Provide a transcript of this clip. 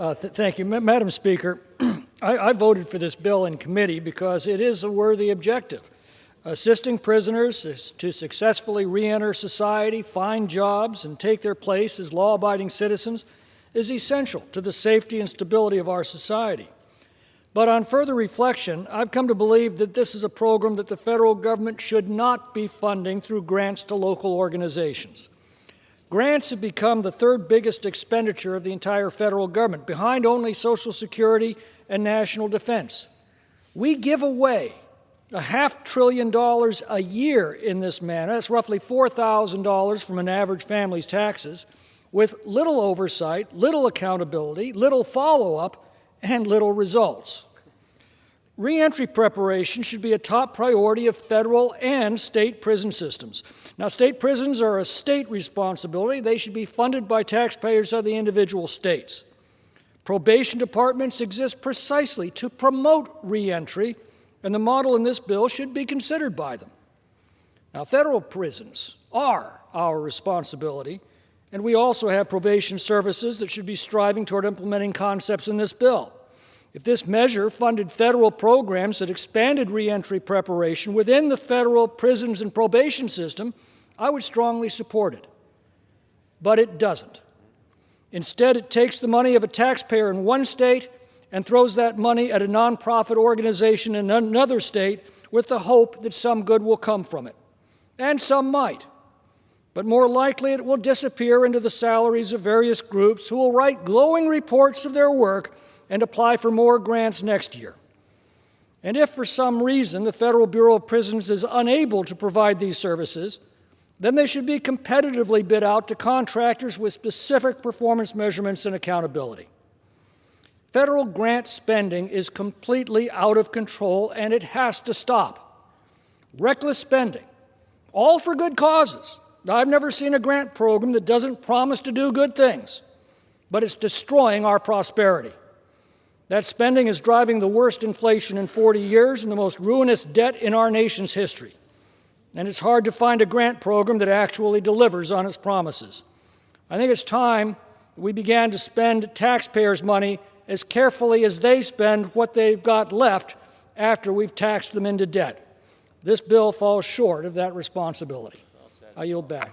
Thank you. Madam Speaker, I voted for this bill in committee because it is a worthy objective. Assisting prisoners to successfully re-enter society, find jobs, and take their place as law-abiding citizens is essential to the safety and stability of our society. But on further reflection, I've come to believe that this is a program that the federal government should not be funding through grants to local organizations. Grants have become the third biggest expenditure of the entire federal government, behind only Social Security and national defense. We give away $500 billion a year in this manner. That's roughly $4,000 from an average family's taxes, with little oversight, little accountability, little follow-up, and little results. Reentry preparation should be a top priority of federal and state prison systems. Now, state prisons are a state responsibility. They should be funded by taxpayers of the individual states. Probation departments exist precisely to promote reentry, and the model in this bill should be considered by them. Now, federal prisons are our responsibility, and we also have probation services that should be striving toward implementing concepts in this bill. If this measure funded federal programs that expanded reentry preparation within the federal prisons and probation system, I would strongly support it. But it doesn't. Instead, it takes the money of a taxpayer in one state and throws that money at a nonprofit organization in another state with the hope that some good will come from it. And some might. But more likely, it will disappear into the salaries of various groups who will write glowing reports of their work and apply for more grants next year. And if for some reason the Federal Bureau of Prisons is unable to provide these services, then they should be competitively bid out to contractors with specific performance measurements and accountability. Federal grant spending is completely out of control, and it has to stop. Reckless spending, all for good causes. I've never seen a grant program that doesn't promise to do good things, but it's destroying our prosperity. That spending is driving the worst inflation in 40 years and the most ruinous debt in our nation's history. And it's hard to find a grant program that actually delivers on its promises. I think it's time we began to spend taxpayers' money as carefully as they spend what they've got left after we've taxed them into debt. This bill falls short of that responsibility. I yield back.